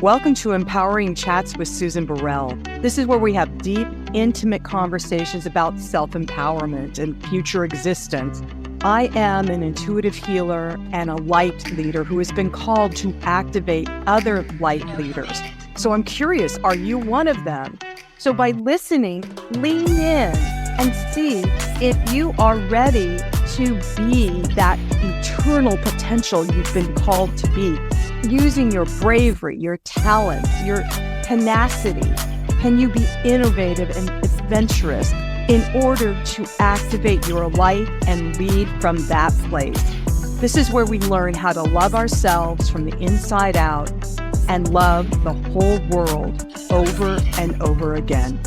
Welcome to Empowering Chats with Susan Burrell. This is where we have deep, intimate conversations about self-empowerment and future existence. I am an intuitive healer and a light leader who has been called to activate other light leaders. So I'm curious, are you one of them? So by listening, lean in and see if you are ready to be that eternal potential you've been called to be. Using your bravery, your talent, your tenacity, can you be innovative and adventurous in order to activate your light and lead from that place? This is where we learn how to love ourselves from the inside out and love the whole world over and over again.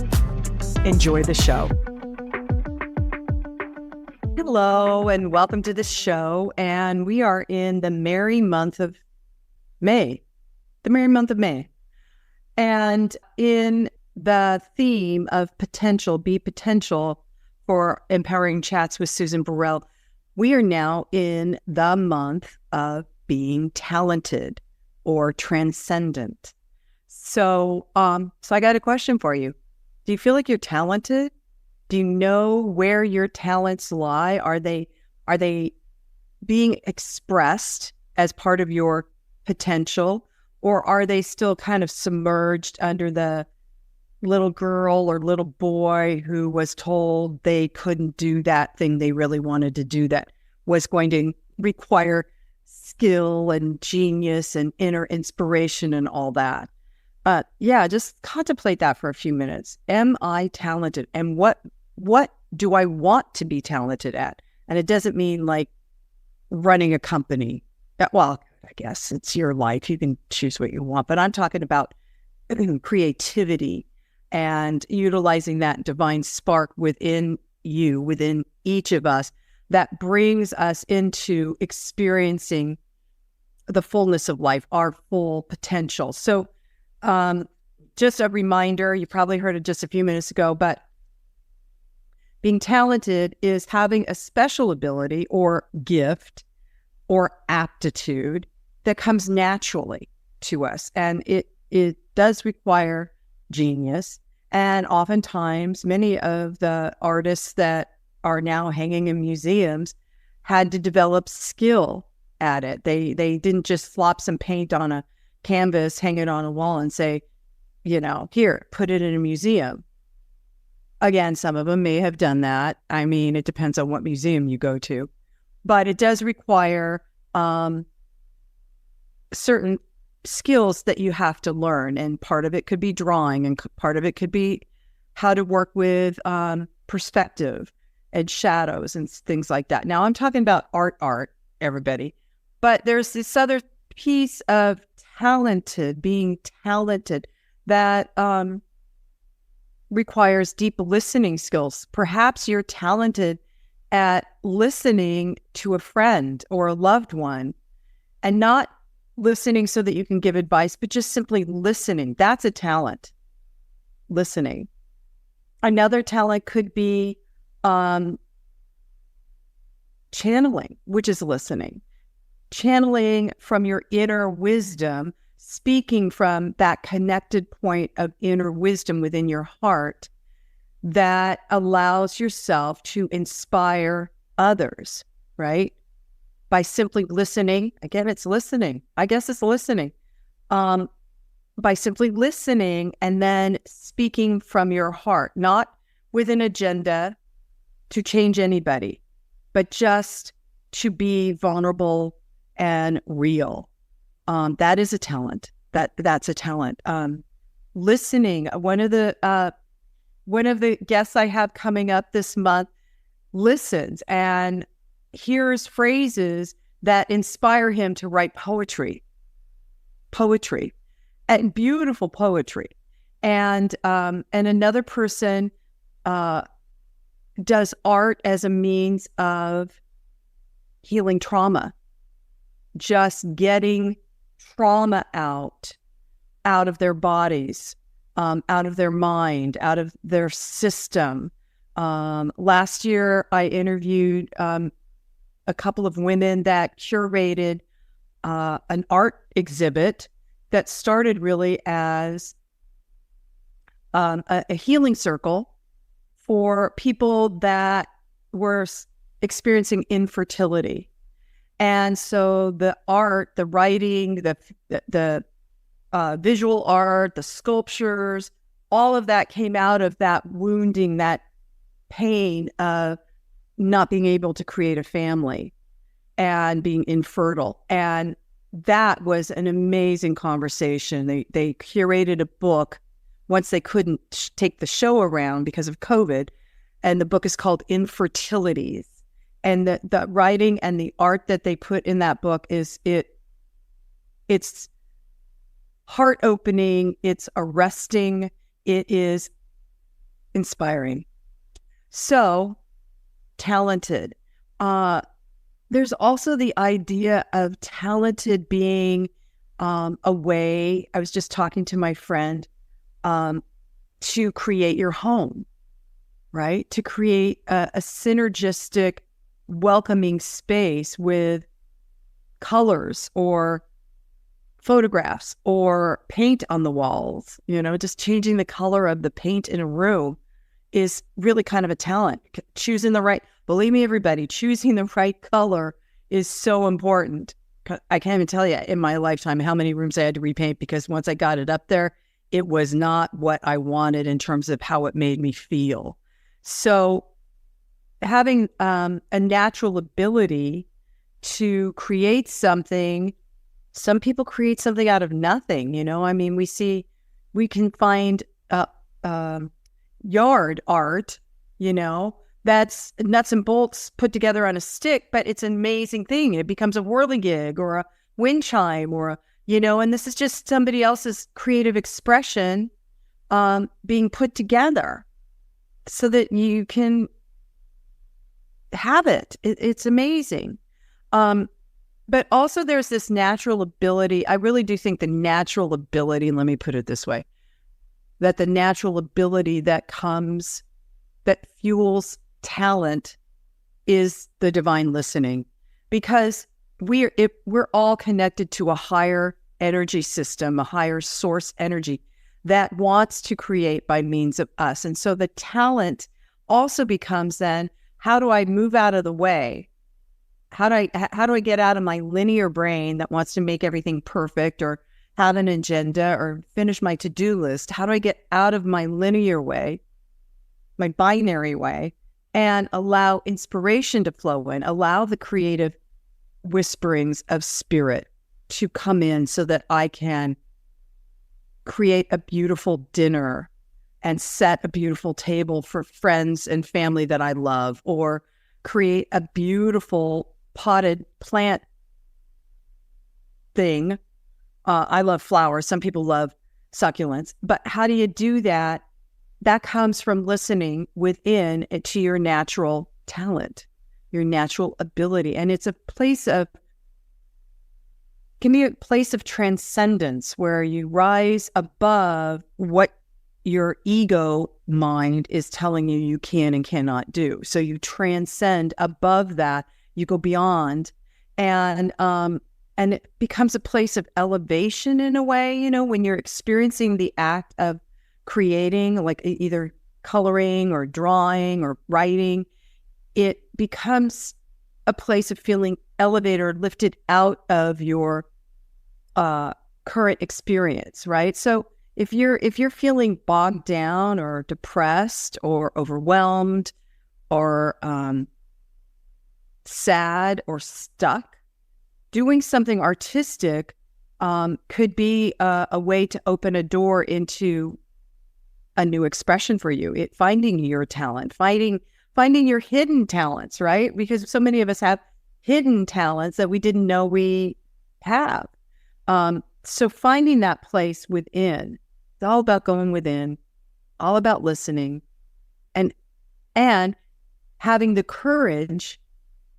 Enjoy the show. Hello, and welcome to the show. And we are in the merry month of May, And in the theme of potential, be potential for Empowering Chats with Susan Burrell, we are now in the month of being talented or transcendent. So I got a question for you. Do you feel like you're talented? Do you know where your talents lie? Are they being expressed as part of your potential, or are they still kind of submerged under the little girl or little boy who was told they couldn't do that thing they really wanted to do that was going to require skill and genius and inner inspiration and all that? Just contemplate that for a few minutes. Am I talented? And what do I want to be talented at? And it doesn't mean like running a company. Well, I guess it's your life. You can choose what you want. But I'm talking about creativity and utilizing that divine spark within you, within each of us, that brings us into experiencing the fullness of life, our full potential. So just a reminder, you probably heard it just a few minutes ago, but being talented is having a special ability or gift or aptitude that comes naturally to us. And it does require genius. And oftentimes, many of the artists that are now hanging in museums had to develop skill at it. They didn't just flop some paint on a canvas, hang it on a wall and say, here, put it in a museum. Again, some of them may have done that. I mean, it depends on what museum you go to. But it does require certain skills that you have to learn. And part of it could be drawing, and part of it could be how to work with perspective and shadows and things like that. Now, I'm talking about art, everybody. But there's this other piece of being talented, that requires deep listening skills. Perhaps you're talented at listening to a friend or a loved one, and not listening so that you can give advice, but just simply listening. That's a talent, listening. Another talent could be channeling, which is listening. Channeling from your inner wisdom, speaking from that connected point of inner wisdom within your heart that allows yourself to inspire others, right? By simply listening. Again, it's listening. I guess it's listening. By simply listening and then speaking from your heart, not with an agenda to change anybody, but just to be vulnerable and real. That is a talent. That's a talent. Listening. One of the guests I have coming up this month listens and hears phrases that inspire him to write poetry, and beautiful poetry. And another person does art as a means of healing trauma, just getting trauma out of their bodies, out of their mind, out of their system. Last year, I interviewed a couple of women that curated an art exhibit that started really as a healing circle for people that were experiencing infertility. And so the art, the writing, the visual art, the sculptures, all of that came out of that wounding, that pain of not being able to create a family and being infertile. And that was an amazing conversation. They curated a book once they couldn't take the show around because of COVID. And the book is called Infertilities. And the writing and the art that they put in that book it's heart-opening, it's arresting, it is inspiring. So talented. There's also the idea of talented being a way, I was just talking to my friend, to create your home, right? To create a synergistic, welcoming space with colors or photographs or paint on the walls. Just changing the color of the paint in a room is really kind of a talent. Believe me, everybody, choosing the right color is so important. I can't even tell you in my lifetime how many rooms I had to repaint because once I got it up there, it was not what I wanted in terms of how it made me feel. So having a natural ability to create something, some people create something out of nothing, we can find yard art, that's nuts and bolts put together on a stick, but it's an amazing thing. It becomes a whirligig or a wind chime or and this is just somebody else's creative expression being put together so that you can have it. It's amazing. But also there's this natural ability. I really do think the natural ability, let me put it this way, that the natural ability that fuels talent is the divine listening, because we're all connected to a higher energy system, a higher source energy that wants to create by means of us. And so the talent also becomes then, how do I move out of the way? How do I get out of my linear brain that wants to make everything perfect or have an agenda or finish my to-do list? How do I get out of my linear way, my binary way, and allow inspiration to flow in, allow the creative whisperings of spirit to come in so that I can create a beautiful dinner and set a beautiful table for friends and family that I love, or create a beautiful potted plant thing. I love flowers. Some people love succulents. But how do you do that? That comes from listening within to your natural talent, your natural ability. And it's can be a place of transcendence where you rise above what your ego mind is telling you can and cannot do. So you transcend above that. You go beyond, and it becomes a place of elevation in a way. When you're experiencing the act of creating, like either coloring or drawing or writing, it becomes a place of feeling elevated or lifted out of your current experience, right? So if you're feeling bogged down or depressed or overwhelmed or sad or stuck, doing something artistic could be a way to open a door into a new expression for you. Finding your talent, finding your hidden talents, right? Because so many of us have hidden talents that we didn't know we have. So finding that place within, it's all about going within, all about listening, and having the courage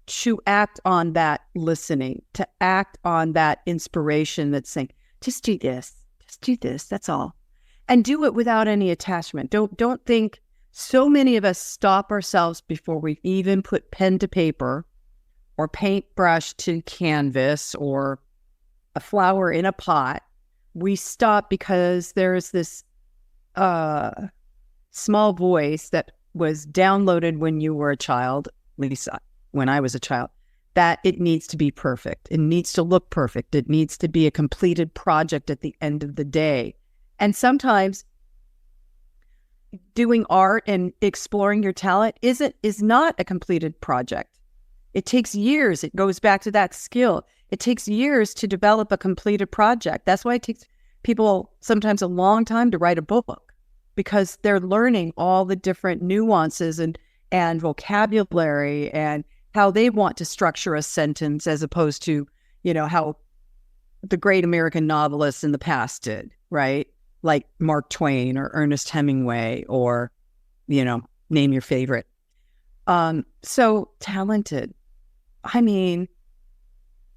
to act on that listening, to act on that inspiration that's saying, just do this, that's all. And do it without any attachment. Don't think. So many of us stop ourselves before we even put pen to paper or paintbrush to canvas or a flower in a pot. we stop because there's this small voice that was downloaded when you were a child, at least when I was a child, that it needs to be perfect. It needs to look perfect. It needs to be a completed project at the end of the day. And sometimes doing art and exploring your talent is not a completed project. It takes years. It goes back to that skill. It takes years to develop a completed project. That's why it takes people sometimes a long time to write a book, because they're learning all the different nuances and vocabulary and how they want to structure a sentence, as opposed to, how the great American novelists in the past did, right? Like Mark Twain or Ernest Hemingway, or, name your favorite. So talented. I mean,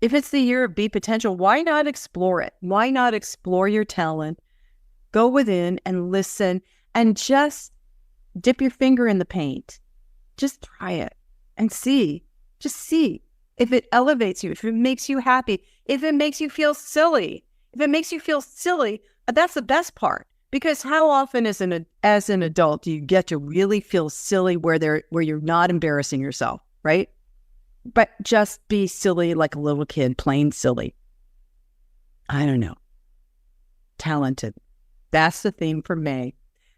if it's the year of Be Potential, why not explore it? Why not explore your talent? Go within and listen and just dip your finger in the paint. Just try it and see. Just see if it elevates you, if it makes you happy, if it makes you feel silly. If it makes you feel silly, that's the best part. Because how often as an adult do you get to really feel silly where you're not embarrassing yourself, right? But just be silly like a little kid, plain silly. I don't know. Talented. That's the theme for May.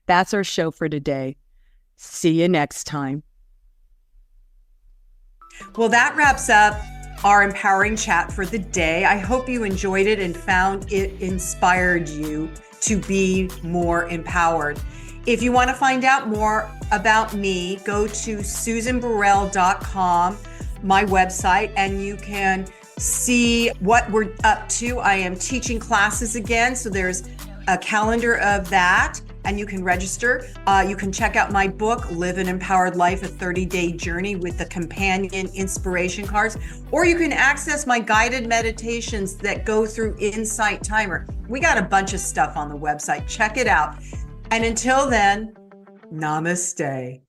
That's our show for today. See you next time. Well, that wraps up our empowering chat for the day. I hope you enjoyed it and found it inspired you to be more empowered. If you want to find out more about me, go to susanburrell.com, my website, and you can see what we're up to. I am teaching classes again, so there's a calendar of that, and you can register. You can check out my book, Live an Empowered Life, a 30-day journey with the companion inspiration cards, or you can access my guided meditations that go through Insight Timer. We got a bunch of stuff on the website. Check it out. And until then, namaste.